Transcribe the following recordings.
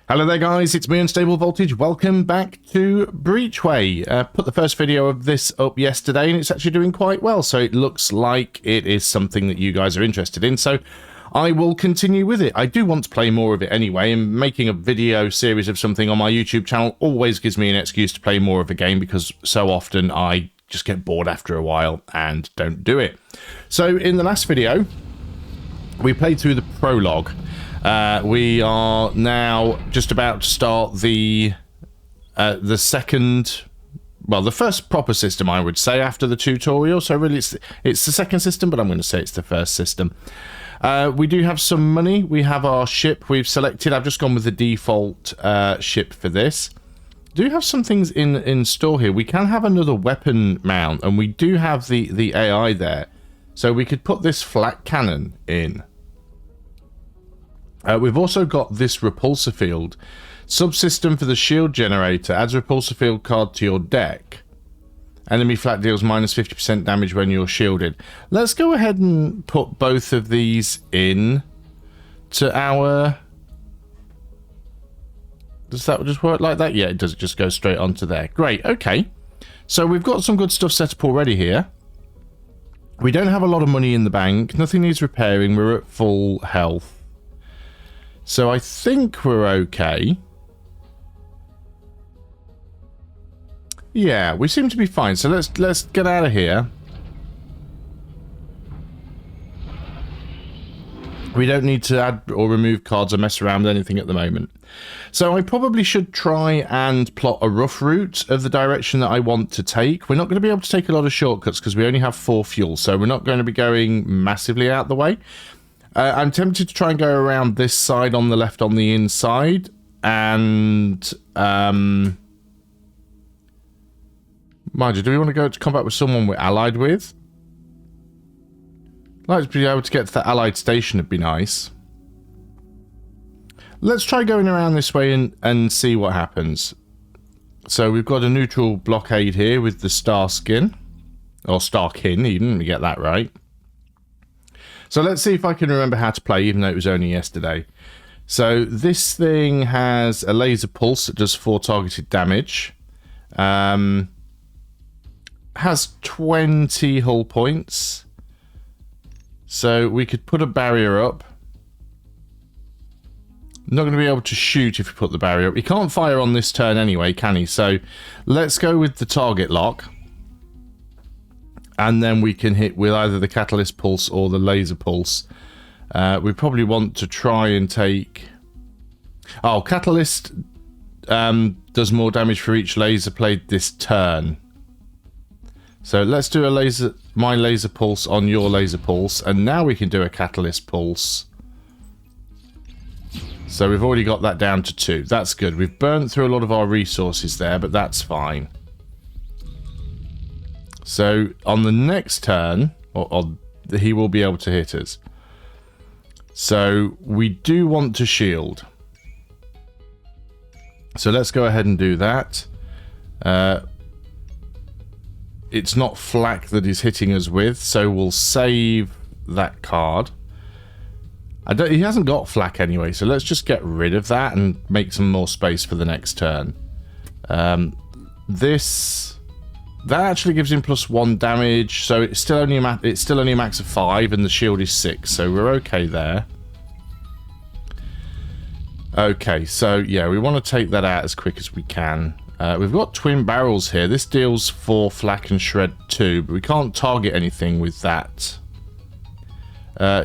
Hello there guys, it's me Unstable Voltage. Welcome back to Breachway. Put the first video of this up yesterday and it's actually doing quite well, so it looks like it is something that you guys are interested in, so I will continue with it. I do want to play more of it anyway, and making a video series of something on my YouTube channel always gives me an excuse to play more of a game, because so often I just get bored after a while and don't do it. So in the last video we played through the prologue. We are now just about to start the second, well, the first proper system, I would say, after the tutorial. So really it's the second system, but I'm going to say it's the first system. We do have some money. We have our ship we've selected. I've just gone with the default ship for this. Do have some things in store here. We can have another weapon mount, and we do have the AI there. So we could put this flak cannon in. We've also got this repulsor field. Subsystem for the shield generator adds a repulsor field card to your deck. Enemy flak deals minus 50% damage when you're shielded. Let's go ahead and put both of these in to our... Does that just work like that? Yeah, it does. It just goes straight onto there. Great, okay. So we've got some good stuff set up already here. We don't have a lot of money in the bank. Nothing needs repairing. We're at full health. So I think we're okay. Yeah, we seem to be fine. So let's get out of here. We don't need to add or remove cards or mess around with anything at the moment. So I probably should try and plot a rough route of the direction that I want to take. We're not going to be able to take a lot of shortcuts because we only have 4 fuel, so we're not going to be going massively out the way. I'm tempted to try and go around this side on the left on the inside, and mind you, do we want to go to combat with someone we're allied with? I'd like to be able to get to that allied station, would be nice. Let's try going around this way and see what happens. So we've got a neutral blockade here with the star skin, or starkin even, let me get that right. So let's see if I can remember how to play, even though it was only yesterday. So this thing has a laser pulse that does 4 targeted damage. Has 20 hull points. So we could put a barrier up. Not going to be able to shoot if we put the barrier up. He can't fire on this turn anyway, can he? So let's go with the target lock. And then we can hit with either the catalyst pulse or the laser pulse. We probably want to try and take... Oh, catalyst does more damage for each laser played this turn. So let's do my laser pulse on your laser pulse. And now we can do a catalyst pulse. So we've already got that down to 2. That's good. We've burnt through a lot of our resources there, but that's fine. So on the next turn, he will be able to hit us. So we do want to shield. So let's go ahead and do that. It's not flak that he's hitting us with, so we'll save that card. He hasn't got flak anyway, so let's just get rid of that and make some more space for the next turn. That actually gives him +1 damage, so it's still only a max of 5, and the shield is 6, so we're okay there. Okay, so yeah, we want to take that out as quick as we can. We've got twin barrels here. This deals 4 flak and shred 2, but we can't target anything with that.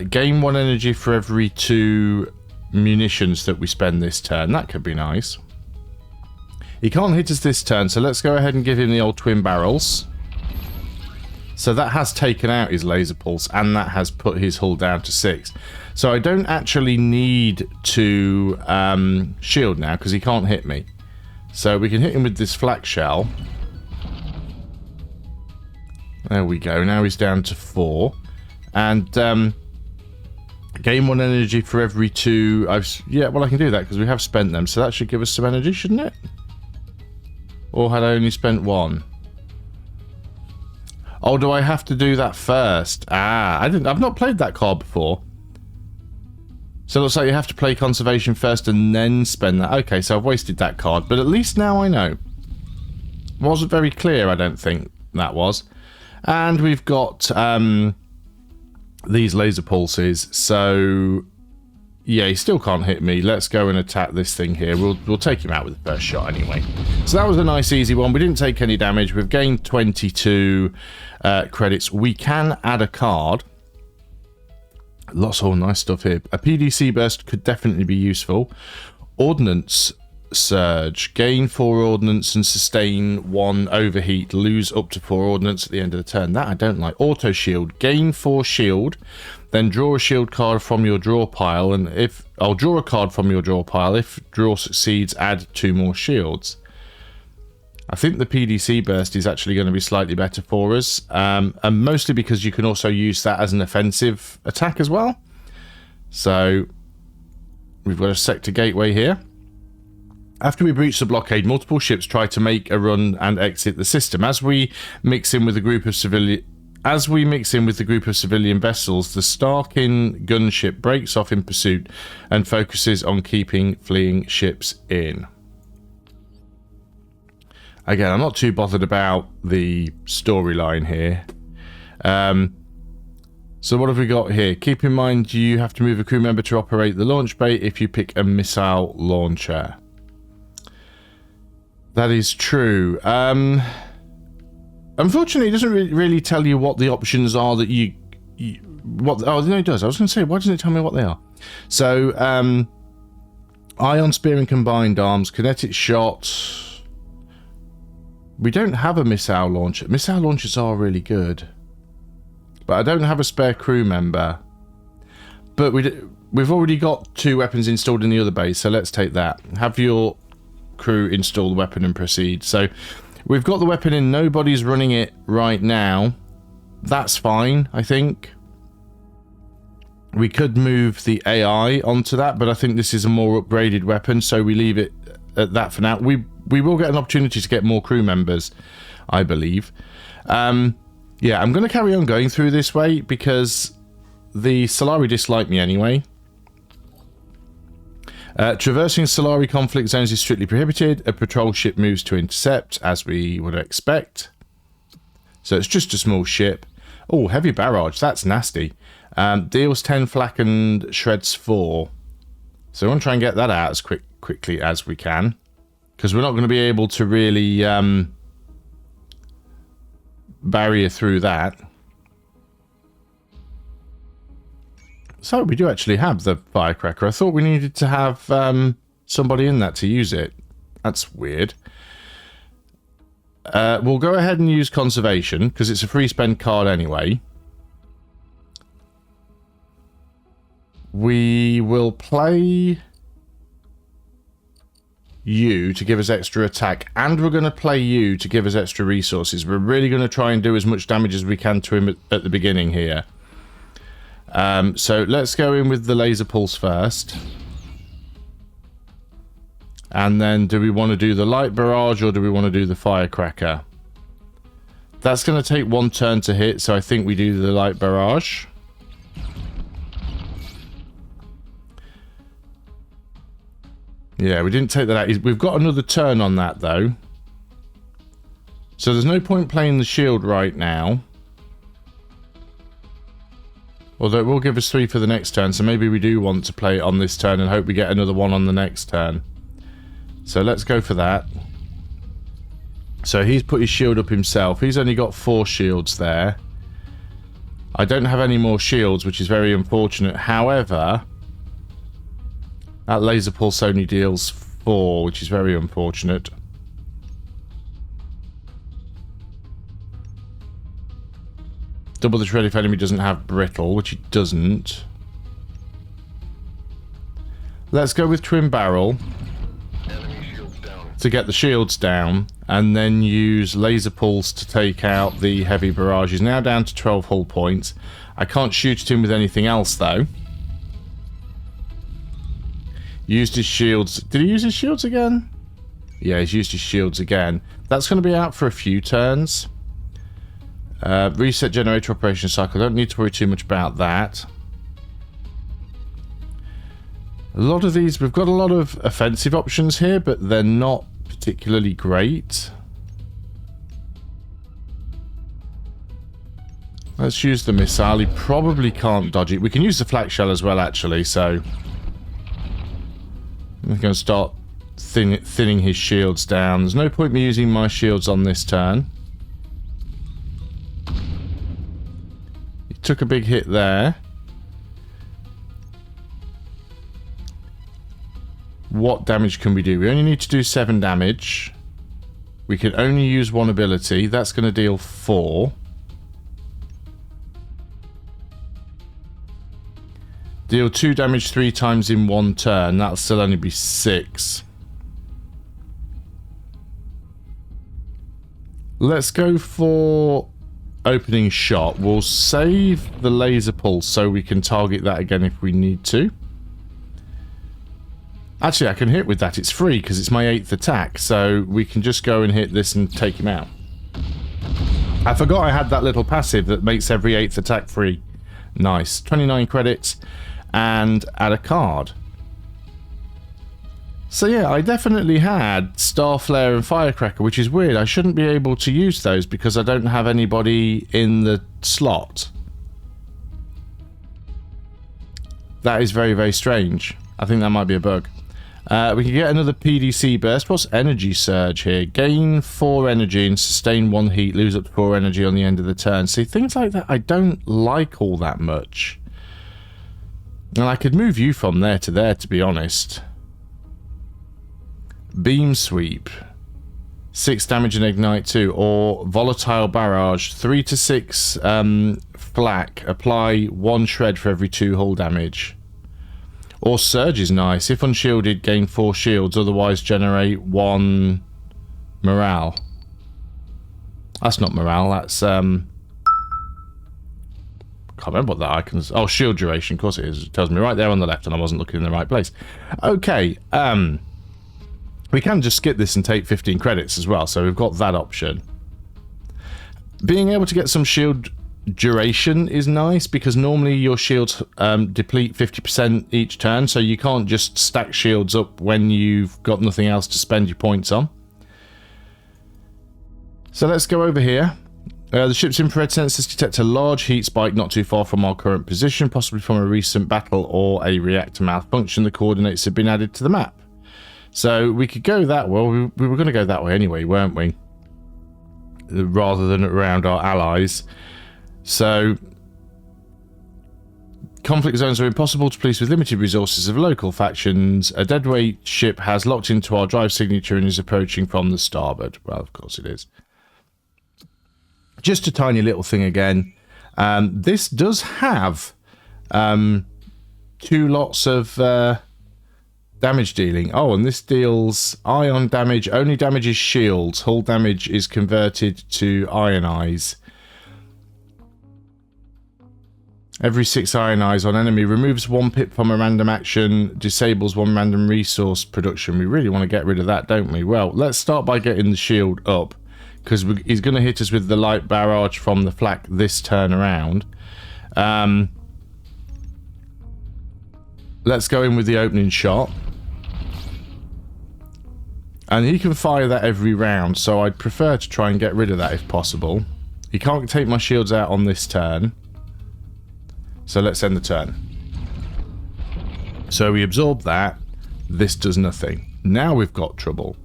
Gain 1 energy for every 2 munitions that we spend this turn. That could be nice. He can't hit us this turn, so let's go ahead and give him the old twin barrels. So that has taken out his laser pulse, and that has put his hull down to 6. So I don't actually need to shield now, because he can't hit me. So we can hit him with this flak shell. There we go. Now he's down to 4. And gain 1 energy for every 2. Yeah, well, I can do that because we have spent them, so that should give us some energy, shouldn't it? Or had I only spent 1? Oh, do I have to do that first? Ah, I've not played that card before. So it looks like you have to play conservation first and then spend that. Okay, so I've wasted that card, but at least now I know. Wasn't very clear, I don't think that was. And we've got these laser pulses, so yeah, he still can't hit me. Let's go and attack this thing here. We'll take him out with the first shot anyway. So that was a nice easy one. We didn't take any damage. We've gained 22 credits. We can add a card. Lots of nice stuff here. A PDC burst could definitely be useful. Ordnance surge. Gain 4 ordnance and sustain 1 overheat. Lose up to 4 ordnance at the end of the turn. That I don't like. Auto shield. Gain 4 shield. Then draw a shield card from your draw pile. And if I'll draw a card from your draw pile. If draw succeeds, add 2 more shields. I think the PDC burst is actually going to be slightly better for us, and mostly because you can also use that as an offensive attack as well. So we've got a sector gateway here. After we breach the blockade, multiple ships try to make a run and exit the system. As we mix in with a group of civilian vessels, the Starkin gunship breaks off in pursuit and focuses on keeping fleeing ships in. Again, I'm not too bothered about the storyline here. So what have we got here? Keep in mind you have to move a crew member to operate the launch bay if you pick a missile launcher. That is true. Unfortunately, it doesn't really tell you what the options are that you oh, no, it does. I was going to say, why doesn't it tell me what they are? So, ion spear and combined arms, kinetic shot. We don't have a missile launcher. Missile launchers are really good. But I don't have a spare crew member. But we've already got 2 weapons installed in the other base, so let's take that. Have your crew install the weapon and proceed. So we've got the weapon in. Nobody's running it right now. That's fine, I think. We could move the AI onto that, but I think this is a more upgraded weapon, so we leave it at that for now. We will get an opportunity to get more crew members, I believe. Yeah, I'm going to carry on going through this way because the Solari dislike me anyway. Traversing Solari conflict zones is strictly prohibited. A patrol ship moves to intercept, as we would expect. So it's just a small ship. Oh, heavy barrage. That's nasty. Deals 10 flak and shreds 4. So we want to try and get that out as quickly as we can, because we're not going to be able to really barrier through that. So we do actually have the firecracker. I thought we needed to have somebody in that to use it. That's weird. We'll go ahead and use conservation because it's a free spend card anyway. We will play you to give us extra attack, and we're going to play you to give us extra resources. We're really going to try and do as much damage as we can to him at the beginning here. So let's go in with the laser pulse first. And then do we want to do the light barrage or do we want to do the firecracker? That's going to take 1 turn to hit, so I think we do the light barrage. Yeah, we didn't take that out. We've got another turn on that, though. So there's no point playing the shield right now. Although it will give us 3 for the next turn, so maybe we do want to play it on this turn and hope we get another 1 on the next turn. So let's go for that. So he's put his shield up himself. He's only got 4 shields there. I don't have any more shields, which is very unfortunate. However, that laser pulse only deals 4, which is very unfortunate. Double the shred if enemy doesn't have brittle, which it doesn't. Let's go with twin barrel to get the shields down, and then use laser pulse to take out the heavy barrage. He's now down to 12 hull points. I can't shoot at him with anything else, though. Used his shields. Did he use his shields again? Yeah, he's used his shields again. That's going to be out for a few turns. Reset generator operation cycle. Don't need to worry too much about that. A lot of these, we've got a lot of offensive options here, but they're not particularly great. Let's use the missile. He probably can't dodge it. We can use the flak shell as well, actually, so we're going to start thinning his shields down. There's no point me using my shields on this turn. He took a big hit there. What damage can we do? We only need to do 7 damage. We can only use one ability. That's going to deal 4. Deal 2 damage 3 times in 1 turn. That'll still only be 6. Let's go for opening shot. We'll save the laser pulse so we can target that again if we need to. Actually, I can hit with that. It's free because it's my 8th attack. So we can just go and hit this and take him out. I forgot I had that little passive that makes every 8th attack free. Nice. 29 credits. And add a card. So yeah, I definitely had Starflare and Firecracker, which is weird. I shouldn't be able to use those because I don't have anybody in the slot. That is very, very strange. I think that might be a bug. We can get another PDC burst. What's Energy Surge here? Gain 4 energy and sustain 1 heat. Lose up to 4 energy on the end of the turn. See, things like that I don't like all that much. And I could move you from there, to be honest. Beam Sweep. 6 damage and Ignite 2. Or Volatile Barrage. 3 to 6 flak. Apply 1 shred for every 2 hull damage. Or Surge is nice. If unshielded, gain 4 shields. Otherwise, generate 1 morale. That's not morale. That's can't remember what that icon is. Oh, shield duration. Of course it is. It tells me right there on the left, and I wasn't looking in the right place. Okay. We can just skip this and take 15 credits as well. So we've got that option. Being able to get some shield duration is nice because normally your shields deplete 50% each turn, so you can't just stack shields up when you've got nothing else to spend your points on. So let's go over here. The ship's infrared sensors detect a large heat spike not too far from our current position, possibly from a recent battle or a reactor malfunction. The coordinates have been added to the map. So we could go that way. We were going to go that way anyway, weren't we? Rather than around our allies. So conflict zones are impossible to police with limited resources of local factions. A deadweight ship has locked into our drive signature and is approaching from the starboard. Well, of course it is. Just a tiny little thing again. This does have 2 lots of damage dealing. Oh, and this deals ion damage. Only damages shields. Hull damage is converted to ionize. Every 6 ionize on enemy removes 1 pip from a random action, disables 1 random resource production. We really want to get rid of that, don't we? Well, let's start by getting the shield up, because he's going to hit us with the light barrage from the flak this turn around. Let's go in with the opening shot. And he can fire that every round, so I'd prefer to try and get rid of that if possible. He can't take my shields out on this turn. So let's end the turn. So we absorb that. This does nothing. Now we've got trouble.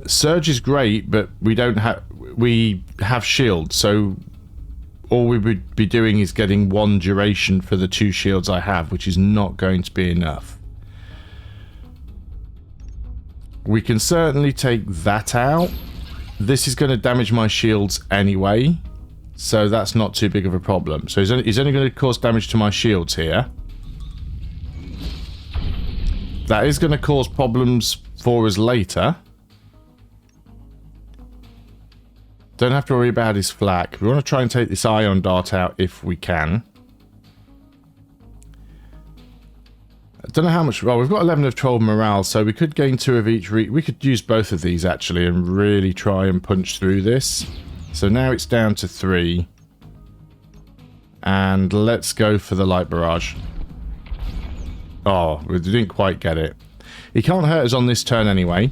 Surge is great, but we have shields, so all we would be doing is getting 1 duration for the 2 shields I have, which is not going to be enough. We can certainly take that out. This is going to damage my shields anyway, so that's not too big of a problem. So he's only going to cause damage to my shields here. That is going to cause problems for us later. Don't have to worry about his flak. We want to try and take this ion dart out if we can. I don't know how much... Well, we've got 11 of 12 morale, so we could gain 2 of each... We could use both of these, actually, and really try and punch through this. So now it's down to 3. And let's go for the light barrage. Oh, we didn't quite get it. He can't hurt us on this turn anyway.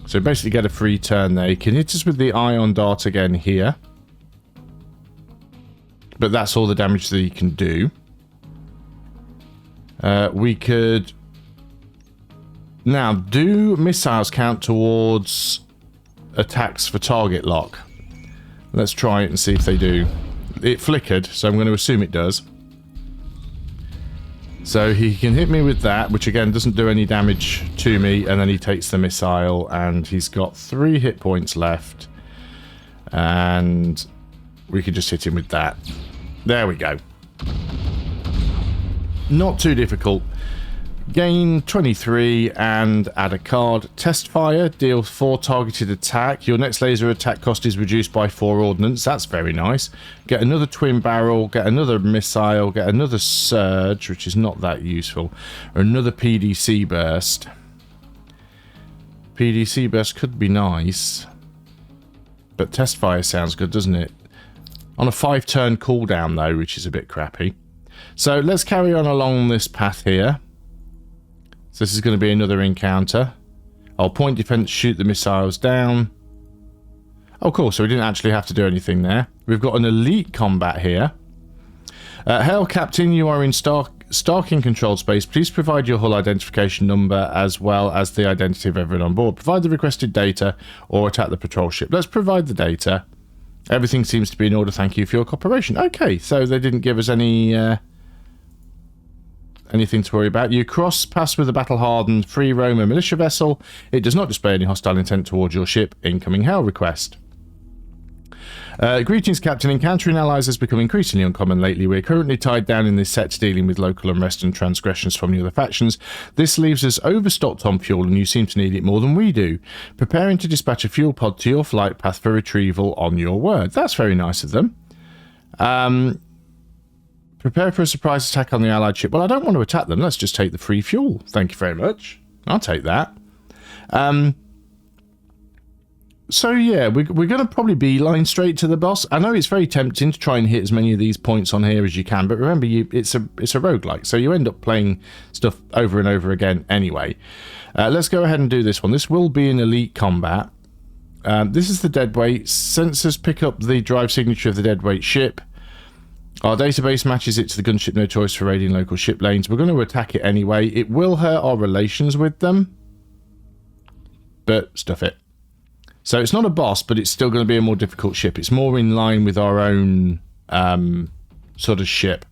So basically get a free turn there. He can hit us with the ion dart again here. But that's all the damage that he can do. We could... Now, do missiles count towards attacks for target lock? Let's try it and see if they do. It flickered, so I'm going to assume it does. So he can hit me with that, which again doesn't do any damage to me, and then he takes the missile, and he's got 3 hit points left. And we could just hit him with that. There we go. Not too difficult. Gain 23 and add a card. Test fire, deal 4 targeted attack. Your next laser attack cost is reduced by 4 ordnance. That's very nice. Get another twin barrel, get another missile, get another surge, which is not that useful. Or another PDC burst. PDC burst could be nice. But test fire sounds good, doesn't it? On a 5-turn cooldown though, which is a bit crappy. So let's carry on along this path here. So this is going to be another encounter. I'll point defense, shoot the missiles down. Oh, cool. So we didn't actually have to do anything there. We've got an elite combat here. Hail, Captain. You are in Starking controlled space. Please provide your hull identification number as well as the identity of everyone on board. Provide the requested data or attack the patrol ship. Let's provide the data. Everything seems to be in order. Thank you for your cooperation. Okay, so they didn't give us any... anything to worry about. You cross pass with a battle-hardened free roamer militia vessel. It does not display any hostile intent towards your ship. Incoming hail request. Greetings, Captain. Encountering allies has become increasingly uncommon lately. We're currently tied down in this set dealing with local unrest and transgressions from the other factions. This leaves us overstocked on fuel, and you seem to need it more than we do. Preparing to dispatch a fuel pod to your flight path for retrieval on your word. That's very nice of them. Prepare for a surprise attack on the allied ship. Well, I don't want to attack them. Let's just take the free fuel. Thank you very much. I'll take that. So, yeah, we're going to probably beeline straight to the boss. I know it's very tempting to try and hit as many of these points on here as you can, but remember, it's a roguelike, so you end up playing stuff over and over again anyway. Let's go ahead and do this one. This will be an elite combat. This is the deadweight. Sensors pick up the drive signature of the deadweight ship. Our database matches it to the gunship no choice for raiding local ship lanes. We're going to attack it anyway. It will hurt our relations with them, but stuff it. So it's not a boss, but it's still going to be a more difficult ship. It's more in line with our own sort of ship.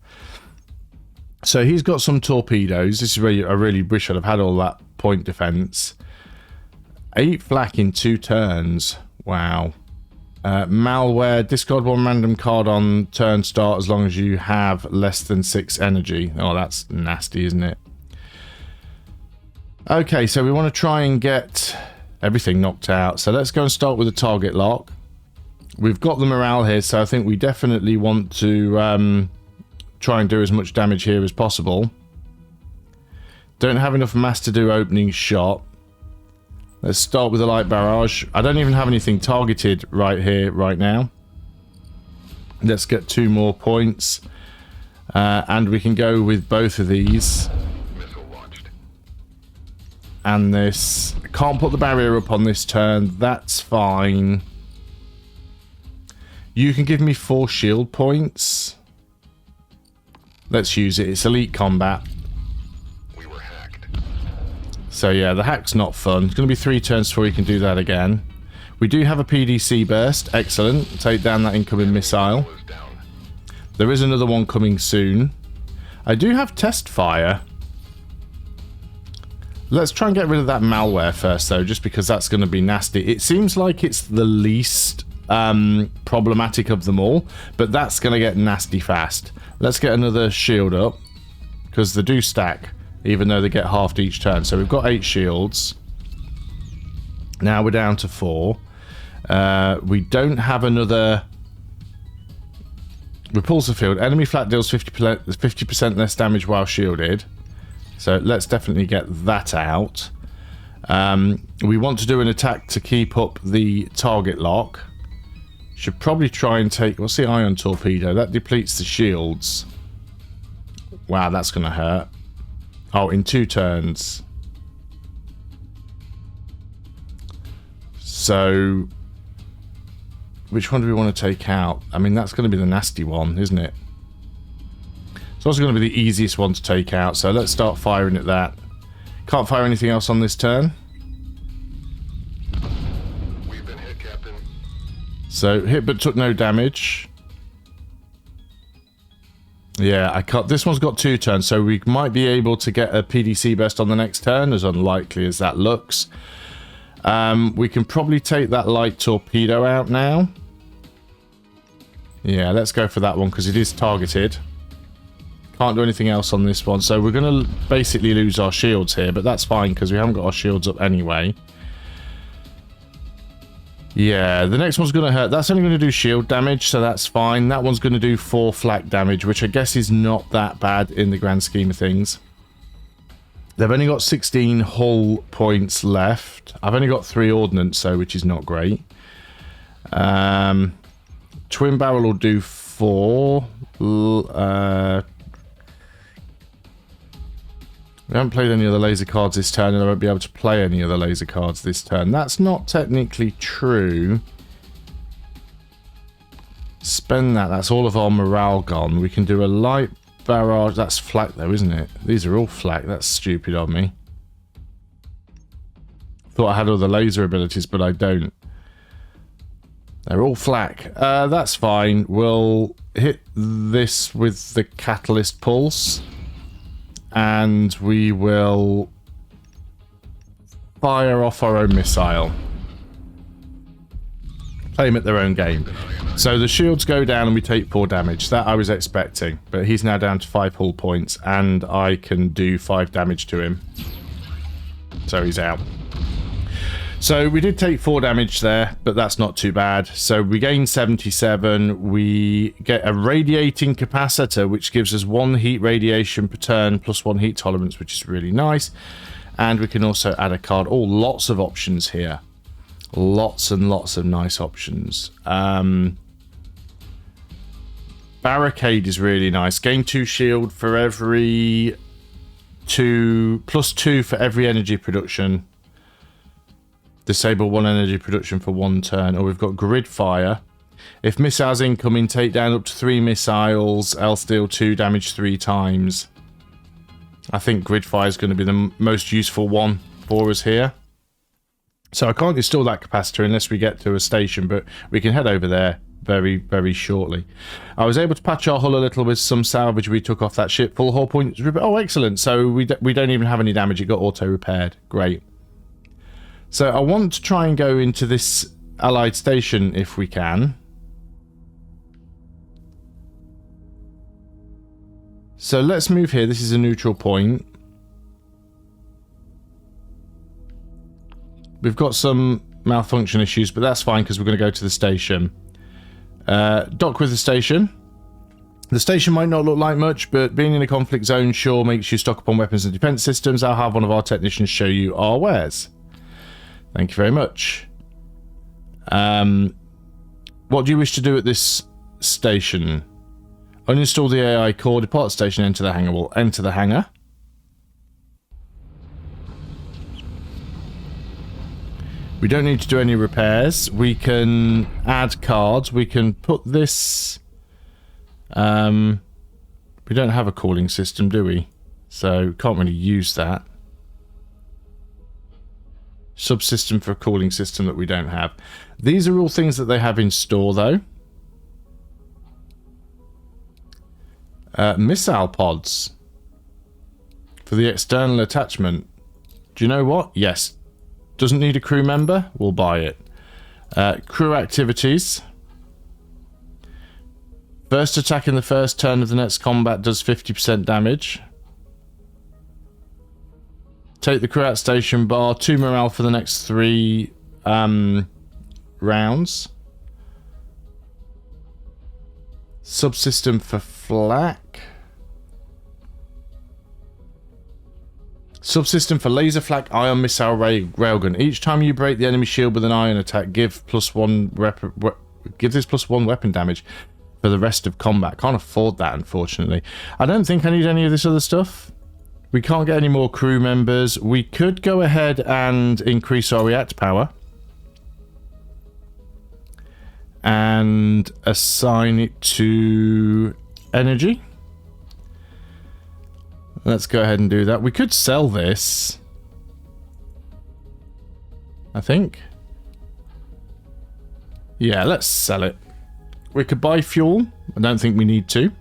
So he's got some torpedoes. This is where I really wish I'd have had all that point defense. 8 flak in 2 turns. Wow. Malware, discard 1 random card on turn start as long as you have less than 6 energy. Oh, that's nasty, isn't it? Okay, so we want to try and get everything knocked out. So let's go and start with a target lock. We've got the morale here, so I think we definitely want to try and do as much damage here as possible. Don't have enough mass to do opening shot. Let's start with a light barrage. I don't even have anything targeted right here, right now. Let's get 2 more points. And we can go with both of these. And this. Can't put the barrier up on this turn. That's fine. You can give me 4 shield points. Let's use it. It's elite combat. So yeah, the hack's not fun. It's going to be 3 turns before you can do that again. We do have a PDC burst. Excellent. Take down that incoming missile. There is another one coming soon. I do have test fire. Let's try and get rid of that malware first, though, just because that's going to be nasty. It seems like it's the least problematic of them all, but that's going to get nasty fast. Let's get another shield up, because they do stack, even though they get halved each turn. So we've got 8 shields. Now we're down to 4. We don't have another repulsor field. Enemy flat deals 50% less damage while shielded. So let's definitely get that out. We want to do an attack to keep up the target lock. Should probably try and take... What's the ion torpedo? That depletes the shields. Wow, that's going to hurt. Oh, in 2 turns. So, which one do we want to take out? I mean, that's going to be the nasty one, isn't it? It's also going to be the easiest one to take out, so let's start firing at that. Can't fire anything else on this turn. We've been hit, Captain. So, hit but took no damage. Yeah, I can't. This one's got 2 turns, so we might be able to get a PDC burst on the next turn, as unlikely as that looks. We can probably take that light torpedo out now. Yeah, let's go for that one, because it is targeted. Can't do anything else on this one, so we're going to basically lose our shields here, but that's fine, because we haven't got our shields up anyway. Yeah, the next one's going to hurt. That's only going to do shield damage, so that's fine. That one's going to do 4 flak damage, which I guess is not that bad in the grand scheme of things. They've only got 16 hull points left. I've only got 3 ordnance, so which is not great. Twin barrel will do 4. We haven't played any other laser cards this turn, and I won't be able to play any other laser cards this turn. That's not technically true. Spend that. That's all of our morale gone. We can do a light barrage. That's flak though, isn't it? These are all flak. That's stupid of me. Thought I had all the laser abilities, but I don't. They're all flak. That's fine. We'll hit this with the catalyst pulse. And we will fire off our own missile. Play them at their own game. So the shields go down and we take 4 damage. That I was expecting. But he's now down to 5 hull points. And I can do 5 damage to him. So he's out. So we did take 4 damage there, but that's not too bad. So we gain 77. We get a radiating capacitor, which gives us 1 heat radiation per turn plus 1 heat tolerance, which is really nice. And we can also add a card. Oh, lots of options here. Lots and lots of nice options. Barricade is really nice. Gain 2 shield for every 2, plus 2 for every energy production. Disable 1 energy production for 1 turn. Or we've got grid fire. If missiles incoming, take down up to 3 missiles, else deal 2 damage 3 times. I think grid fire is going to be the most useful one for us here. So I can't install that capacitor unless we get to a station, but we can head over there very, very shortly. I was able to patch our hull a little with some salvage we took off that ship. Full hull points. Oh, excellent. So we don't even have any damage. It got auto-repaired. Great. So I want to try and go into this allied station if we can. So let's move here. This is a neutral point. We've got some malfunction issues, but that's fine because we're going to go to the station. Dock with the station. The station might not look like much, but being in a conflict zone sure makes you stock up on weapons and defense systems. I'll have one of our technicians show you our wares. Thank you very much. What do you wish to do at this station? Uninstall the AI core, depart station, enter the hangar. We'll enter the hangar. We don't need to do any repairs. We can add cards. We can put this... we don't have a cooling system, do we? So can't really use that. Subsystem for a cooling system that we don't have. These are all things that they have in store, though. Missile pods for the external attachment. Do you know what? Yes. Doesn't need a crew member? We'll buy it. Crew activities. First attack in the first turn of the next combat does 50% damage. Take the crew out station bar. 2 morale for the next 3 rounds. Subsystem for flak. Subsystem for laser flak ion missile railgun. Each time you break the enemy shield with an ion attack, give this +1 weapon damage. For for the rest of combat. Can't afford that, unfortunately. I don't think I need any of this other stuff. We can't get any more crew members. We could go ahead and increase our reactor power. And assign it to energy. Let's go ahead and do that. We could sell this, I think. Yeah, let's sell it. We could buy fuel. I don't think we need to.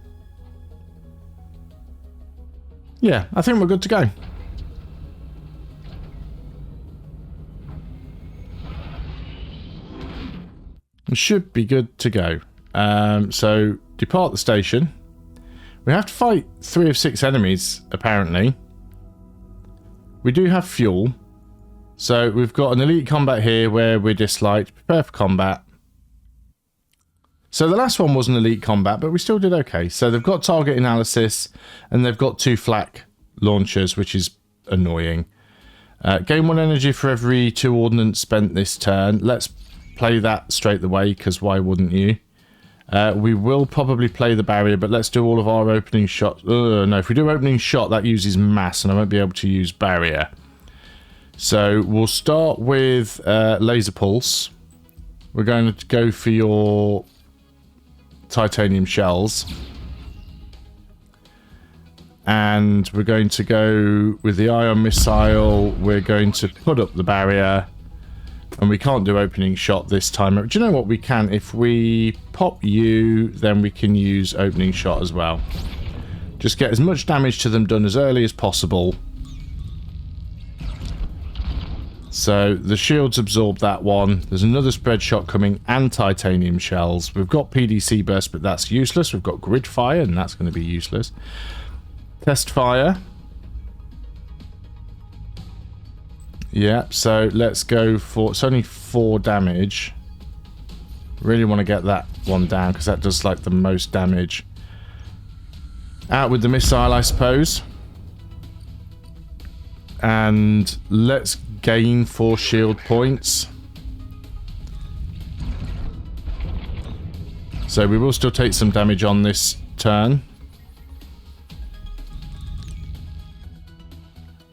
Yeah, I think we're good to go. We should be good to go. So, depart the station. We have to fight 3 of 6 enemies, apparently. We do have fuel. So, we've got an elite combat here where we're disliked. Prepare for combat. So, the last one was an elite combat, but we still did okay. So, they've got target analysis, and they've got 2 flak launchers, which is annoying. Gain 1 energy for every 2 ordnance spent this turn. Let's play that straight away, because why wouldn't you? We will probably play the barrier, but let's do all of our opening shots. No, if we do opening shot, that uses mass, and I won't be able to use barrier. So we'll start with laser pulse. We're going to go for your titanium shells. And we're going to go with the ion missile. We're going to put up the barrier. And we can't do opening shot this time. Do you know what we can? If we pop you, then we can use opening shot as well. Just get as much damage to them done as early as possible. So the shields absorb that one. There's another spread shot coming and titanium shells. We've got PDC burst, but that's useless. We've got grid fire, and that's going to be useless. Test fire. Yeah, so let's go for... It's only 4 damage. Really want to get that one down, because that does, like, the most damage. Out with the missile, I suppose. And let's gain 4 shield points. So we will still take some damage on this turn.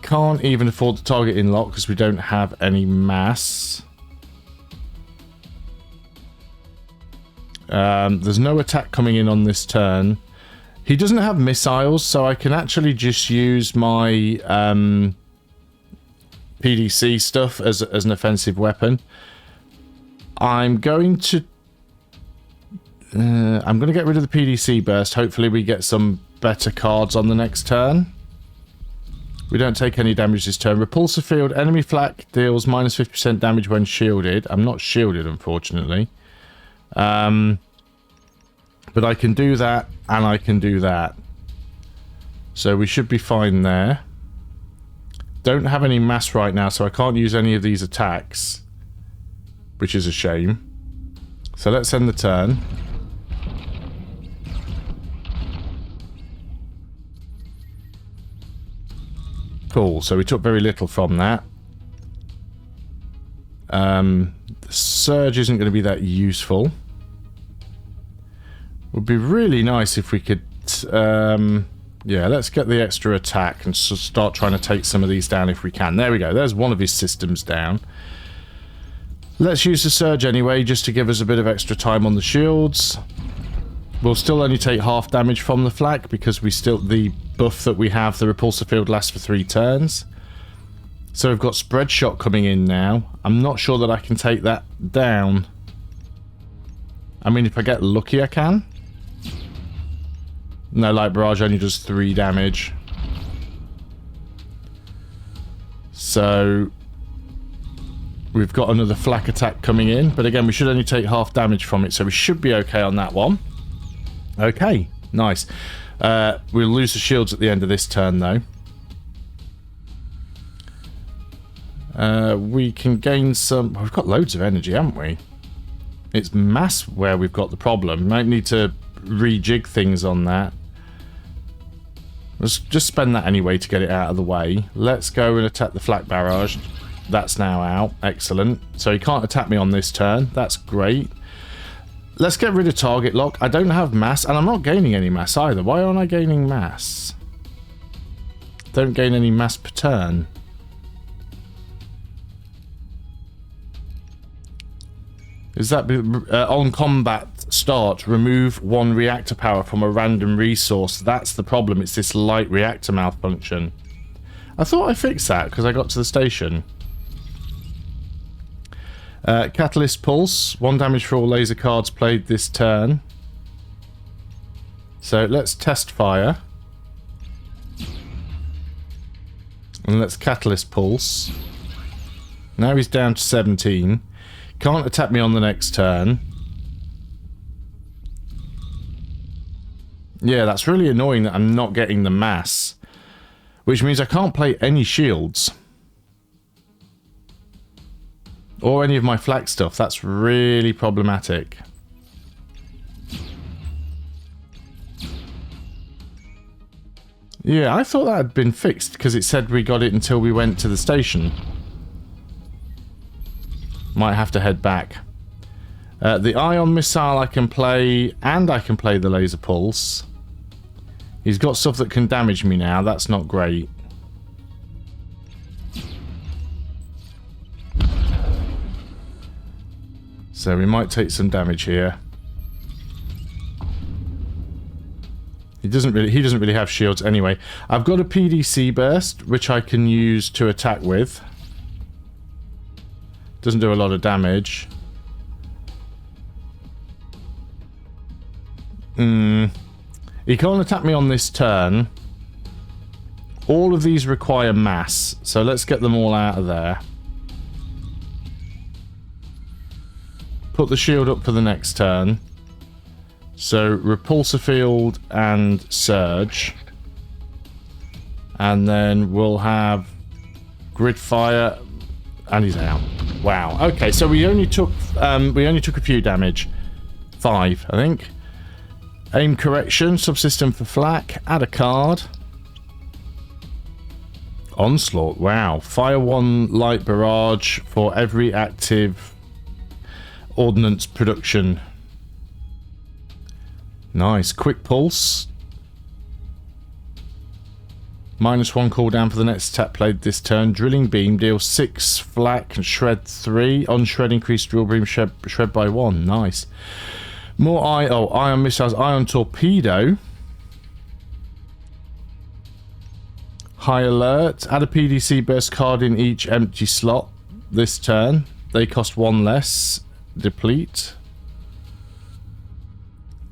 Can't even afford the target in lock because we don't have any mass. There's no attack coming in on this turn. He doesn't have missiles, so I can actually just use my PDC stuff as an offensive weapon. I'm going to get rid of the PDC burst. Hopefully we get some better cards on the next turn. We don't take any damage this turn. Repulsor field, enemy flak deals minus 50% damage when shielded. I'm not shielded, unfortunately. But I can do that, and I can do that. So we should be fine there. Don't have any mass right now, so I can't use any of these attacks. Which is a shame. So let's end the turn. Cool, so we took very little from that. The surge isn't going to be that useful. Would be really nice if we could... yeah, let's get the extra attack and start trying to take some of these down if we can. There we go, there's one of his systems down. Let's use the surge anyway, just to give us a bit of extra time on the shields. We'll still only take half damage from the flak because we still... the buff that we have, the repulsor field, lasts for 3 turns. So we've got spread shot coming in now. I'm not sure that I can take that down. I mean, if I get lucky, I can. No, light barrage only does 3 damage. So we've got another flak attack coming in, but again, we should only take half damage from it, so we should be okay on that one. Okay, nice. We'll lose the shields at the end of this turn, though. We can gain some... We've got loads of energy, haven't we? It's mass where we've got the problem. Might need to rejig things on that. Let's just spend that anyway to get it out of the way. Let's go and attack the flak barrage. That's now out. Excellent. So he can't attack me on this turn. That's great. Let's get rid of target lock. I don't have mass, and I'm not gaining any mass either. Why aren't I gaining mass? Don't gain any mass per turn. Is that on combat start, remove 1 reactor power from a random resource? That's the problem. It's this light reactor malfunction. I thought I fixed that because I got to the station. Catalyst pulse, 1 damage for all laser cards played this turn. So let's test fire. And let's catalyst pulse. Now he's down to 17. Can't attack me on the next turn. Yeah, that's really annoying that I'm not getting the mass. Which means I can't play any shields. Or any of my flak stuff. That's really problematic. Yeah, I thought that had been fixed because it said we got it until we went to the station. Might have to head back. The ion missile I can play, and I can play the laser pulse. He's got stuff that can damage me now. That's not great. So we might take some damage here. He doesn't really have shields anyway. I've got a PDC burst which I can use to attack with. Doesn't do a lot of damage. He can't attack me on this turn. All of these require mass, so let's get them all out of there. Put the shield up for the next turn. So repulsor field and surge. And then we'll have grid fire, and he's out. Wow. Okay, so we only took a few damage. 5, I think. Aim correction, subsystem for flak, add a card. Onslaught, wow. Fire 1 light barrage for every active ordnance production. Nice. Quick pulse. -1 cooldown for the next attack played this turn. Drilling beam deals 6 flak and shred 3. On shred increased drill beam shred by 1. Nice. More ion missiles. Ion torpedo. High alert. Add a PDC burst card in each empty slot this turn. They cost 1 less. Deplete.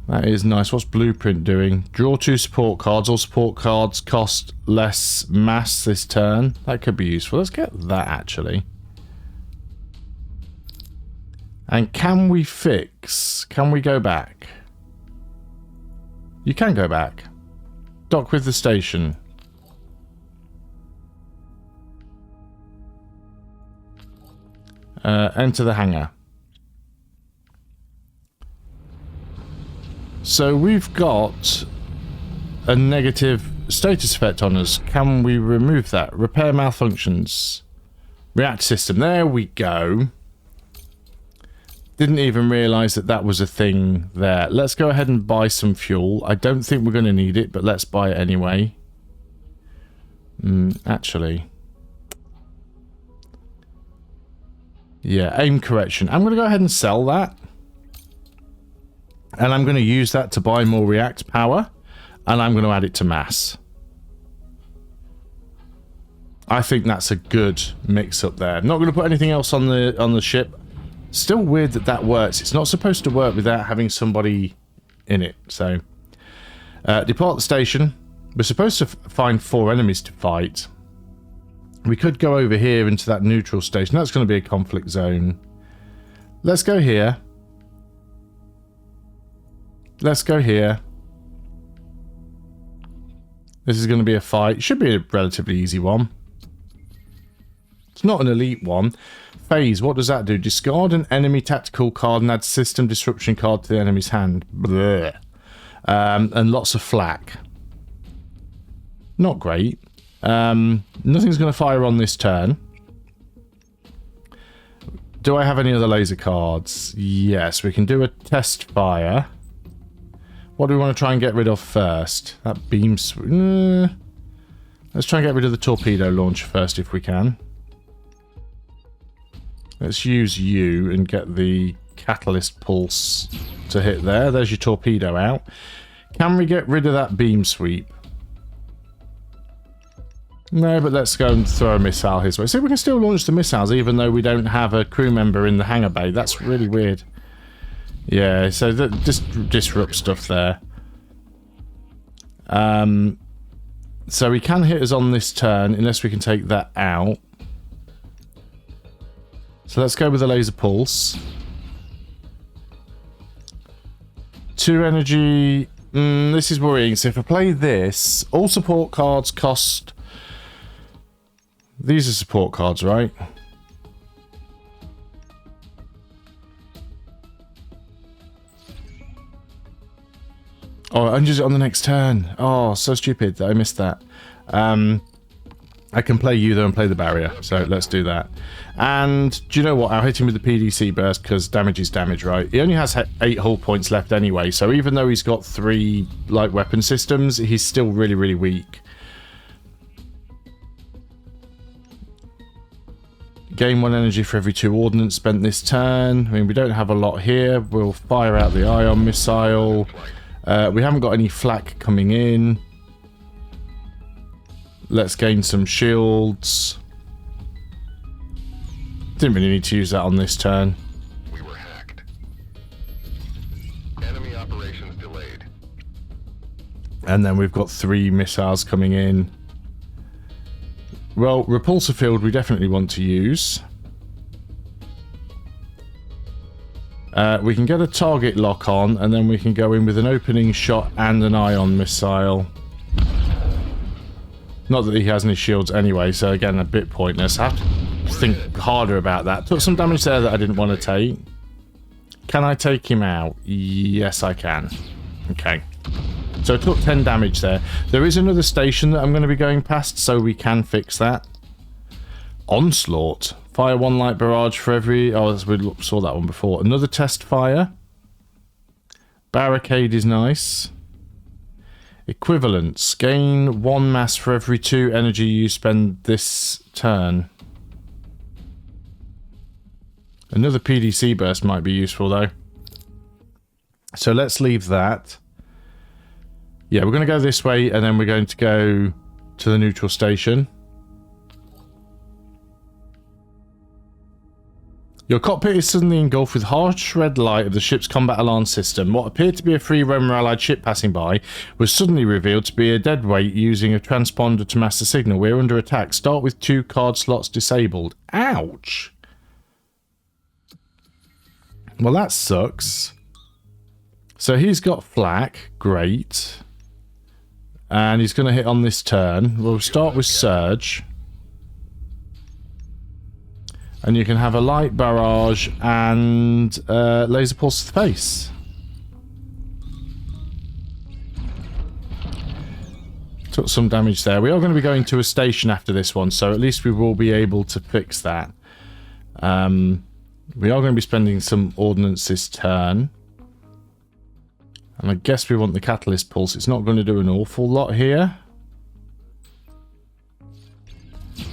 That is nice. What's Blueprint doing? Draw 2 support cards. All support cards cost less mass this turn. That could be useful. Let's get that, actually. And can we fix? Can we go back? You can go back. Dock with the station. Enter the hangar. So we've got a negative status effect on us. Can we remove that? Repair malfunctions. Reactor system. There we go. Didn't even realise that that was a thing there. Let's go ahead and buy some fuel. I don't think we're going to need it, but let's buy it anyway. Actually. Yeah, aim correction. I'm going to go ahead and sell that. And I'm going to use that to buy more reactor power. And I'm going to add it to mass. I think that's a good mix up there. Not going to put anything else on the ship. Still weird that that works. It's not supposed to work without having somebody in it. So, depart the station. We're supposed to find 4 enemies to fight. We could go over here into that neutral station. That's going to be a conflict zone. Let's go here. Let's go here. This is going to be a fight. It should be a relatively easy one. It's not an elite one. Phase, what does that do? Discard an enemy tactical card and add system disruption card to the enemy's hand. Blech. And lots of flak. Not great. Nothing's going to fire on this turn. Do I have any other laser cards? Yes, we can do a test fire. What do we want to try and get rid of first? That beam... let's try and get rid of the torpedo launcher first if we can. Let's use you and get the catalyst pulse to hit there. There's your torpedo out. Can we get rid of that beam sweep? No, but let's go and throw a missile his way. See, we can still launch the missiles even though we don't have a crew member in the hangar bay. That's really weird. Yeah, so that just disrupts stuff there. So he can hit us on this turn unless we can take that out. So let's go with a laser pulse. 2 energy. This is worrying. So if I play this, all support cards cost... These are support cards, right? Oh, I unused it on the next turn. Oh, so stupid that I missed that. I can play you though and play the barrier, so let's do that. And do you know what? I'll hit him with the PDC burst because damage is damage, right? He only has 8 hull points left anyway, so even though he's got 3 light weapon systems, he's still really, really weak. Gain 1 energy for every 2 ordnance spent this turn. I mean, we don't have a lot here. We'll fire out the ion missile. We haven't got any flak coming in. Let's gain some shields. Didn't really need to use that on this turn. We were hacked. Enemy operations delayed. And then we've got 3 missiles coming in. Well, repulsor field we definitely want to use. We can get a target lock on, and then we can go in with an opening shot and an ion missile. Not that he has any shields anyway, so again, a bit pointless. I have to think harder about that. Took some damage there that I didn't want to take. Can I take him out? Yes, I can. Okay. So I took 10 damage there. There is another station that I'm going to be going past, so we can fix that. Onslaught. Fire 1 light barrage for every... Oh, we saw that one before. Another test fire. Barricade is nice. Equivalence. Gain 1 mass for every 2 energy you spend this turn. Another PDC burst might be useful, though. So let's leave that. Yeah, we're going to go this way, and then we're going to go to the neutral station. Your cockpit is suddenly engulfed with harsh red light of the ship's combat alarm system. What appeared to be a free roamer allied ship passing by was suddenly revealed to be a deadweight using a transponder to master signal. We're under attack. Start with 2 card slots disabled. Ouch! Well, that sucks. So he's got flak. Great. And he's going to hit on this turn. We'll start with Surge. And you can have a light barrage and laser pulse to the face. Took some damage there. We are going to be going to a station after this one, so at least we will be able to fix that. We are going to be spending some ordnance this turn. And I guess we want the catalyst pulse. It's not going to do an awful lot here.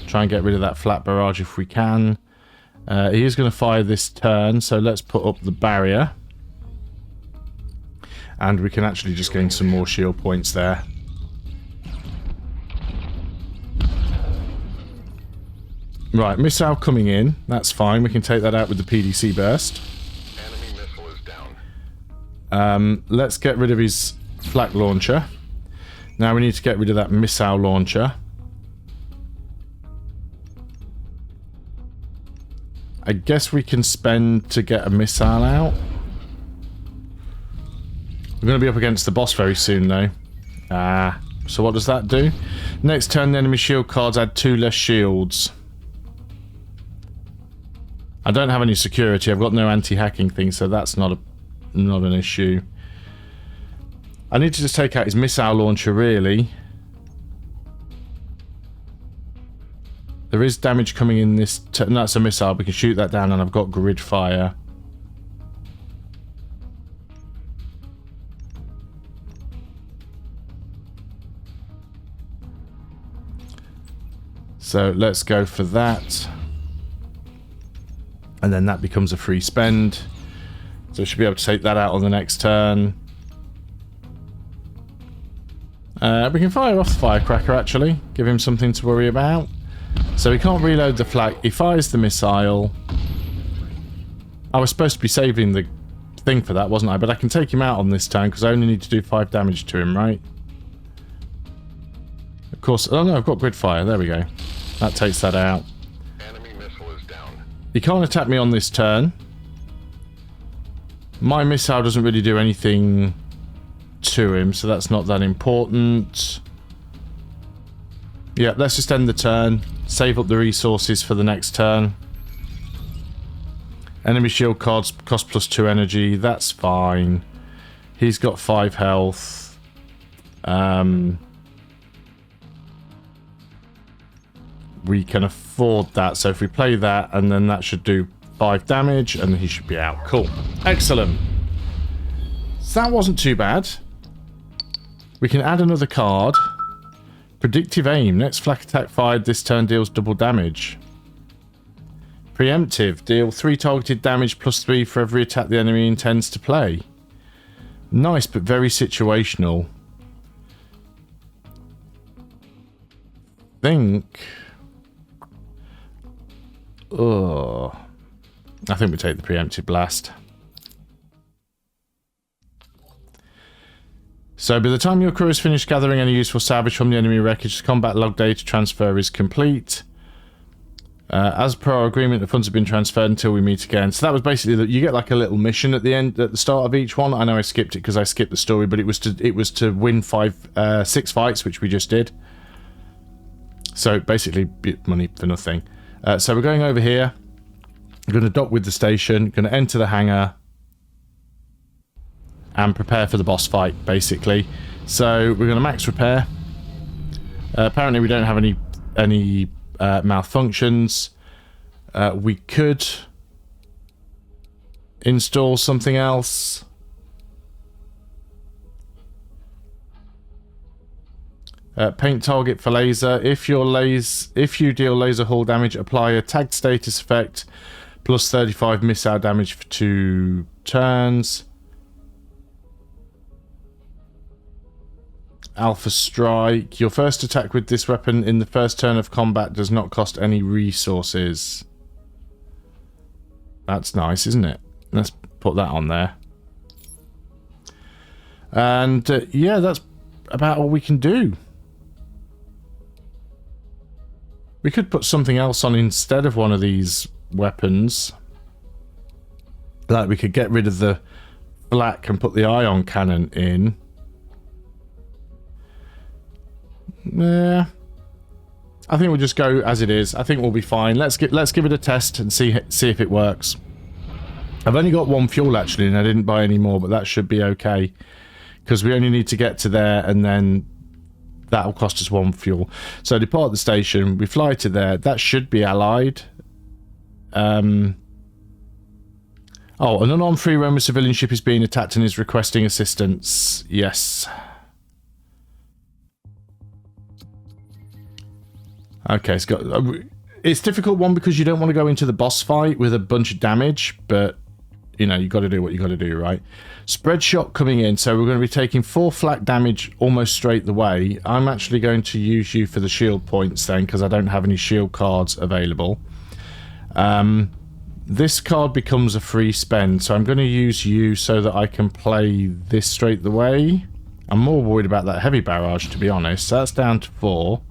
Try and get rid of that flat barrage if we can. He is going to fire this turn, so let's put up the barrier. And we can actually just gain some more shield points there. Right, missile coming in. That's fine. We can take that out with the PDC burst. Enemy missile is down. Let's get rid of his flak launcher. Now we need to get rid of that missile launcher. I guess we can spend to get a missile out. We're going to be up against the boss very soon, though. So what does that do? Next turn, the enemy shield cards add 2 less shields. I don't have any security. I've got no anti-hacking thing, so that's not an issue. I need to just take out his missile launcher, really. There is damage coming in this... No, that's a missile. We can shoot that down, and I've got grid fire. So let's go for that. And then that becomes a free spend. So we should be able to take that out on the next turn. We can fire off the firecracker, actually. Give him something to worry about. So he can't reload the flak. He fires the missile. I was supposed to be saving the thing for that, wasn't I? But I can take him out on this turn because I only need to do 5 damage to him, right? Of course... Oh no, I've got grid fire. There we go. That takes that out. Enemy missile is down. He can't attack me on this turn. My missile doesn't really do anything to him, so that's not that important. Yeah, let's just end the turn. Save up the resources for the next turn. Enemy shield cards cost +2 energy. That's fine. He's got 5 health. We can afford that, so if we play that, and then that should do 5 damage, and he should be out. Cool. Excellent. So that wasn't too bad. We can add another card. Predictive aim. Next flak attack fired this turn deals double damage. Preemptive. Deal 3 targeted damage +3 for every attack the enemy intends to play. Nice, but very situational. I think we take the preemptive blast. So by the time your crew has finished gathering any useful salvage from the enemy wreckage, the combat log data transfer is complete. As per our agreement, the funds have been transferred until we meet again. So that was basically that you get like a little mission at the end, at the start of each one. I know I skipped it because I skipped the story, but it was to win 6 fights, which we just did. So basically, money for nothing. So we're going over here. We're going to dock with the station. Going to enter the hangar. And prepare for the boss fight, basically. So we're going to max repair. Apparently we don't have any malfunctions. We could install something else. Paint target for laser. If you deal laser hull damage, apply a tagged status effect plus 35 missile damage for 2 turns. Alpha Strike. Your first attack with this weapon in the first turn of combat does not cost any resources. That's nice, isn't it? Let's put that on there. And yeah, that's about all we can do. We could put something else on instead of one of these weapons. Like we could get rid of the black and put the ion cannon in. Yeah, I think we'll just go as it is. I think we'll be fine. Let's give it a test and see if it works. I've only got 1 fuel actually, and I didn't buy any more, but that should be okay because we only need to get to there, and then that'll cost us 1 fuel. So depart the station. We fly to there. That should be allied. Oh, an unarmed free roamer civilian ship is being attacked and is requesting assistance. Yes. Okay, it's a difficult one because you don't want to go into the boss fight with a bunch of damage, but you know, you got to do what you got to do, right? Spread shot coming in, so we're going to be taking 4 flak damage almost straight the way. I'm actually going to use you for the shield points then, because I don't have any shield cards available. This card becomes a free spend, so I'm going to use you so that I can play this straight the way. I'm more worried about that heavy barrage, to be honest. So that's down to 4.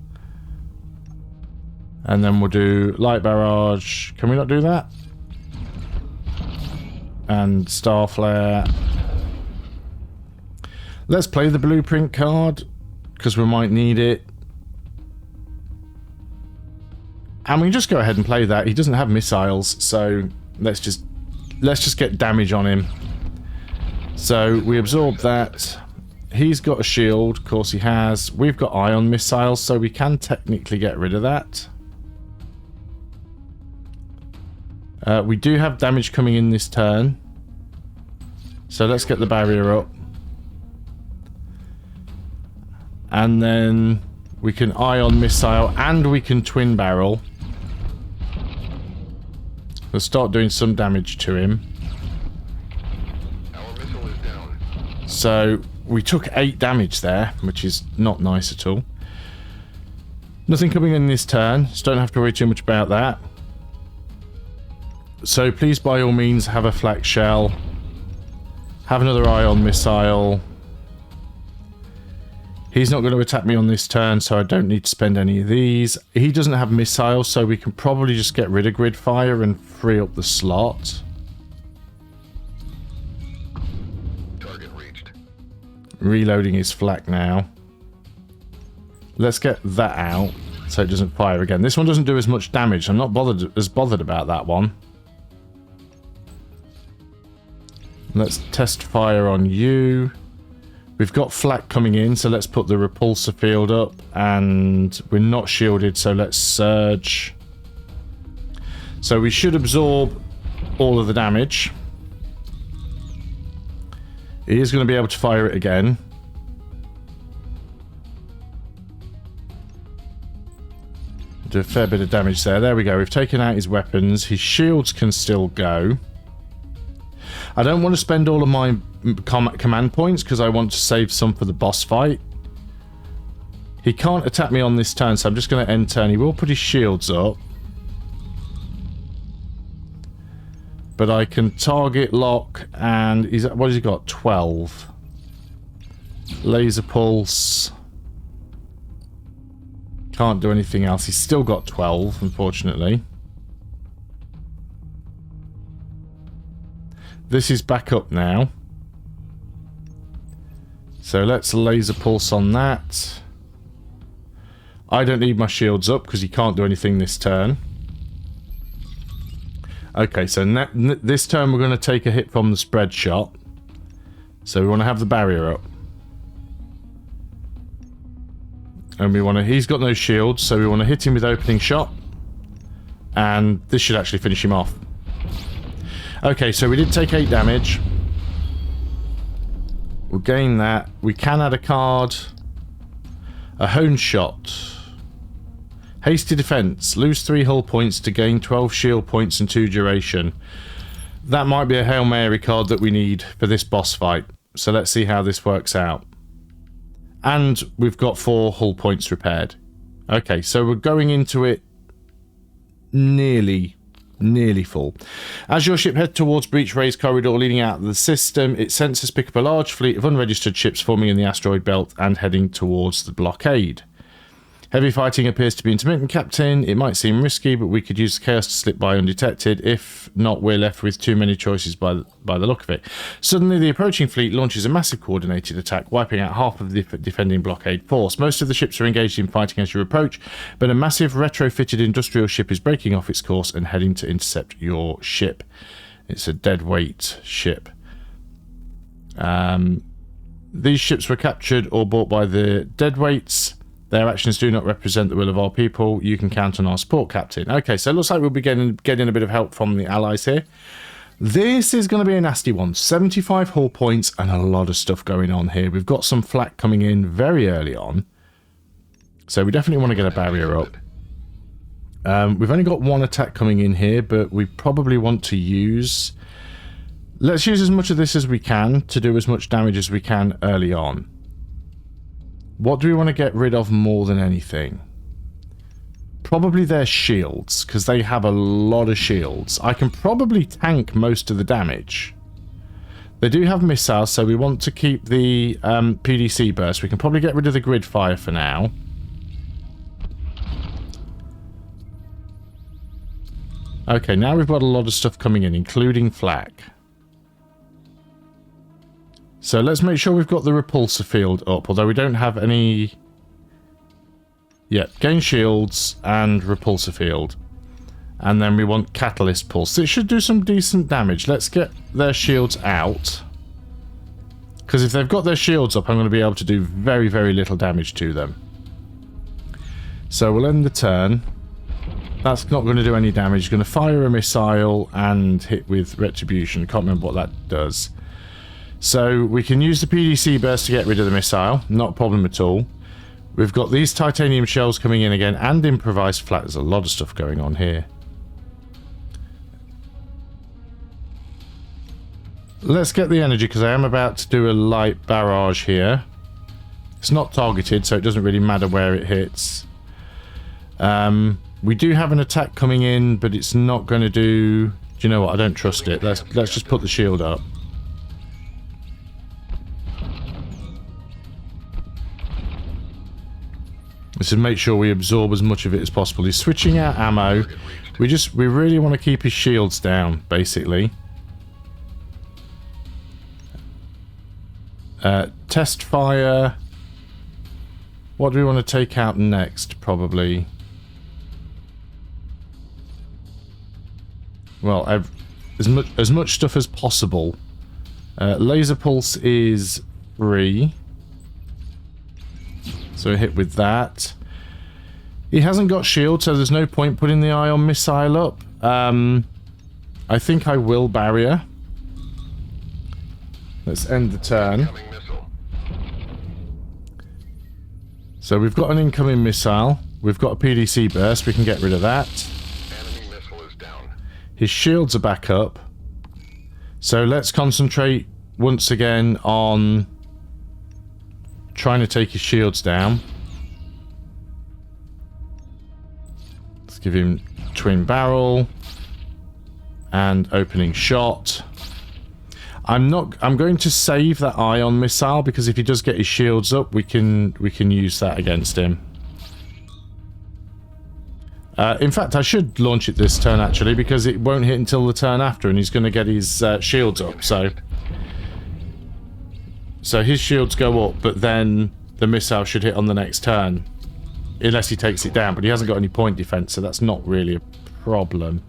And then we'll do light barrage. Can we not do that? And star flare. Let's play the blueprint card because we might need it. And we can just go ahead and play that. He doesn't have missiles, so let's just get damage on him. So we absorb that. He's got a shield, of course he has. We've got ion missiles, so we can technically get rid of that. We do have damage coming in this turn. So let's get the barrier up. And then we can ion missile and we can twin barrel. We'll start doing some damage to him. Our missile is down. So we took 8 damage there, which is not nice at all. Nothing coming in this turn, so don't have to worry too much about that. So please, by all means, have a flak shell. Have another ion missile. He's not going to attack me on this turn, so I don't need to spend any of these. He doesn't have missiles, so we can probably just get rid of grid fire and free up the slot. Target reached. Reloading his flak now. Let's get that out so it doesn't fire again. This one doesn't do as much damage. I'm not bothered about that one. Let's test fire on you. We've got flak coming in, so let's put the repulsor field up. And we're not shielded, so let's surge. So we should absorb all of the damage. He is going to be able to fire it again. Do a fair bit of damage there. There we go. We've taken out his weapons. His shields can still go. I don't want to spend all of my command points because I want to save some for the boss fight. He can't attack me on this turn, so I'm just going to end turn. He will put his shields up. But I can target lock and... what has he got? 12. Laser pulse. Can't do anything else. He's still got 12, unfortunately. This is back up now. So let's laser pulse on that. I don't need my shields up because he can't do anything this turn. Okay, so this turn we're going to take a hit from the spread shot. So we want to have the barrier up. And we want to... he's got no shields, so we want to hit him with opening shot. And this should actually finish him off. Okay, so we did take 8 damage. We'll gain that. We can add a card. A hone shot. Hasty defense. Lose 3 hull points to gain 12 shield points and 2 duration. That might be a Hail Mary card that we need for this boss fight. So let's see how this works out. And we've got 4 hull points repaired. Okay, so we're going into it nearly full. As your ship heads towards Breachway's corridor leading out of the system, its sensors pick up a large fleet of unregistered ships forming in the asteroid belt and heading towards the blockade. Heavy fighting appears to be intermittent, Captain. It might seem risky, but we could use the chaos to slip by undetected. If not, we're left with too many choices by the look of it. Suddenly, the approaching fleet launches a massive coordinated attack, wiping out half of the defending blockade force. Most of the ships are engaged in fighting as you approach, but a massive retrofitted industrial ship is breaking off its course and heading to intercept your ship. It's a deadweight ship. These ships were captured or bought by the deadweights. Their actions do not represent the will of our people. You can count on our support, Captain. Okay, so it looks like we'll be getting a bit of help from the allies here. This is going to be a nasty one. 75 hull points and a lot of stuff going on here. We've got some flak coming in very early on. So we definitely want to get a barrier up. We've only got 1 attack coming in here, but we probably want to use... let's use as much of this as we can to do as much damage as we can early on. What do we want to get rid of more than anything? Probably their shields, because they have a lot of shields. I can probably tank most of the damage. They do have missiles, so we want to keep the PDC burst. We can probably get rid of the grid fire for now. Okay, now we've got a lot of stuff coming in, including flak. So let's make sure we've got the repulsor field up, although we don't have any... yeah, gain shields and repulsor field. And then we want catalyst pulse. It should do some decent damage. Let's get their shields out. Because if they've got their shields up, I'm going to be able to do very, very little damage to them. So we'll end the turn. That's not going to do any damage. He's going to fire a missile and hit with retribution. Can't remember what that does. So we can use the PDC burst to get rid of the missile. Not a problem at all. We've got these titanium shells coming in again and improvised flak. There's a lot of stuff going on here. Let's get the energy because I am about to do a light barrage here. It's not targeted, so it doesn't really matter where it hits. We do have an attack coming in, but it's not going to do... Do you know what? I don't trust it. Let's just put the shield up. Let's just make sure we absorb as much of it as possible. He's switching out ammo. We really want to keep his shields down, basically. Test fire. What do we want to take out next? Probably. Well, as much stuff as possible. Laser pulse is free. So hit with that. He hasn't got shield, so there's no point putting the ion missile up. I think I will barrier. Let's end the turn. So we've got an incoming missile. We've got a PDC burst. We can get rid of that. Enemy missile is down. His shields are back up. So let's concentrate once again on trying to take his shields down. Let's give him twin barrel and opening shot. I'm going to save that ion missile because if he does get his shields up, we can use that against him. In fact, I should launch it this turn actually because it won't hit until the turn after, and he's going to get his shields up. So his shields go up, but then the missile should hit on the next turn, unless he takes it down. But he hasn't got any point defense, so that's not really a problem.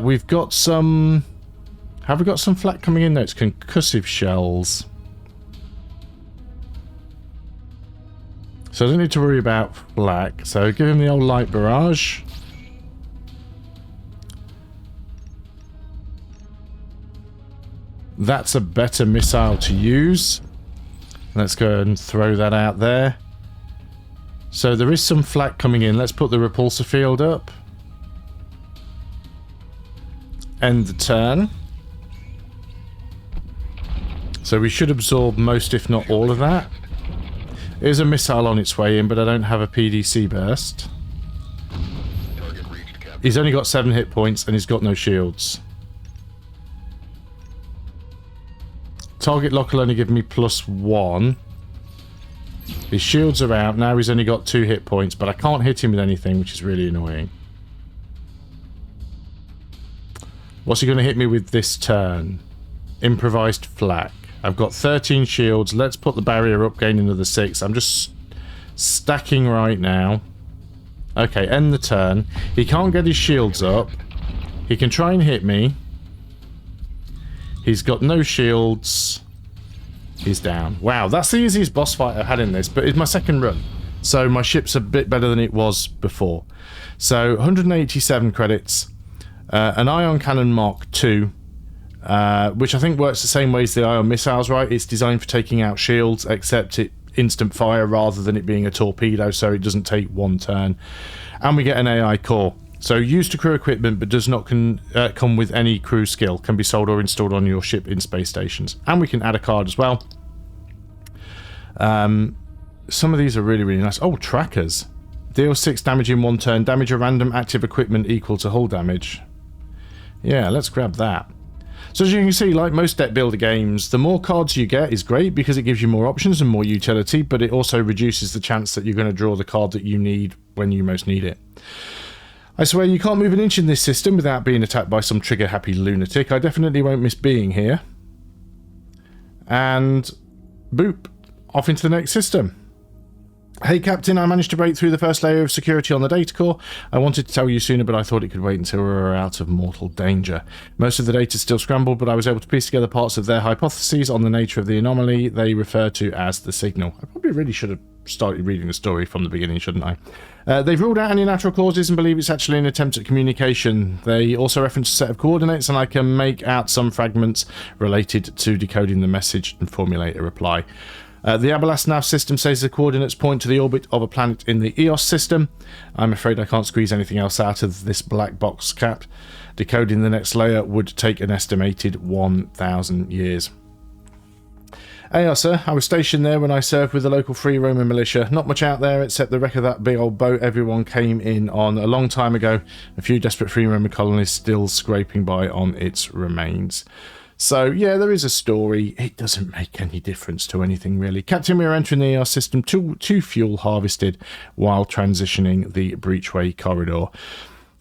We've got some. Have we got some flak coming in? No, it's concussive shells. So I don't need to worry about flak. So give him the old light barrage. That's a better missile to use. Let's go and throw that out there. So there is some flak coming in. Let's put the repulsor field up. End the turn. So we should absorb most, if not all of that. There's a missile on its way in, but I don't have a PDC burst. Target reached, Captain. He's only got 7 hit points and he's got no shields. Target lock will only give me +1. His shields are out. Now he's only got 2 hit points, but I can't hit him with anything, which is really annoying. What's he going to hit me with this turn? Improvised flak. I've got 13 shields. Let's put the barrier up, gain another 6. I'm just stacking right now. Okay, end the turn. He can't get his shields up. He can try and hit me. He's got no shields. He's down. Wow, that's the easiest boss fight I've had in this, but it's my second run. So my ship's a bit better than it was before. So 187 credits. An ion cannon Mark II. Which I think works the same way as the ion missiles, right? It's designed for taking out shields, except it instant fire rather than it being a torpedo, so it doesn't take 1 turn. And we get an AI core. So used to crew equipment, but does not come with any crew skill. Can be sold or installed on your ship in space stations. And we can add a card as well. Some of these are really, really nice. Oh, trackers. Deal 6 damage in 1 turn. Damage a random active equipment equal to hull damage. Yeah, let's grab that. So as you can see, like most deck builder games, the more cards you get is great because it gives you more options and more utility, but it also reduces the chance that you're going to draw the card that you need when you most need it. I swear you can't move an inch in this system without being attacked by some trigger-happy lunatic. I definitely won't miss being here. And boop, off into the next system. Hey Captain, I managed to break through the first layer of security on the data core. I wanted to tell you sooner, but I thought it could wait until we were out of mortal danger. Most of the data is still scrambled, but I was able to piece together parts of their hypotheses on the nature of the anomaly they refer to as the signal. I probably really should have started reading the story from the beginning, shouldn't I? They've ruled out any natural causes and believe it's actually an attempt at communication. They also reference a set of coordinates, and I can make out some fragments related to decoding the message and formulate a reply. The Abalast nav system says the coordinates point to the orbit of a planet in the EOS system. I'm afraid I can't squeeze anything else out of this black box, Cap. Decoding the next layer would take an estimated 1,000 years. Hey, sir, I was stationed there when I served with the local Free Roman militia. Not much out there except the wreck of that big old boat everyone came in on a long time ago. A few desperate Free Roman colonists still scraping by on its remains. So, yeah, there is a story. It doesn't make any difference to anything, really. Captain, we are entering the ER system to fuel harvested while transitioning the Breachway corridor.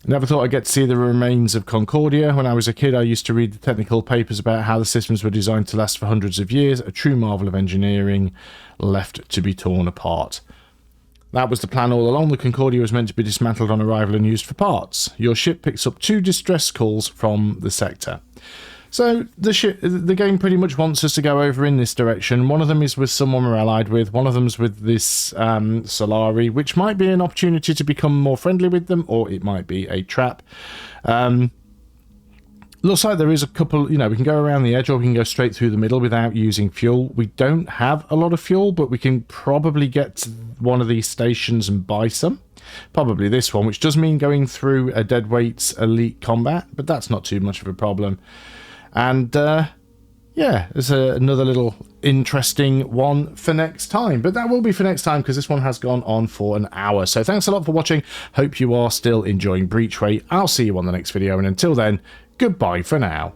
Never thought I'd get to see the remains of Concordia. When I was a kid, I used to read the technical papers about how the systems were designed to last for hundreds of years. A true marvel of engineering left to be torn apart. That was the plan all along. The Concordia was meant to be dismantled on arrival and used for parts. Your ship picks up 2 distress calls from the sector. So the game pretty much wants us to go over in this direction. One of them is with someone we're allied with. One of them's with this Solari, which might be an opportunity to become more friendly with them, or it might be a trap. Looks like there is a couple, we can go around the edge or we can go straight through the middle without using fuel. We don't have a lot of fuel, but we can probably get to one of these stations and buy some. Probably this one, which does mean going through a deadweight's elite combat, but that's not too much of a problem. And, yeah, there's another little interesting one for next time. But that will be for next time because this one has gone on for an hour. So thanks a lot for watching. Hope you are still enjoying Breachway. I'll see you on the next video. And until then, goodbye for now.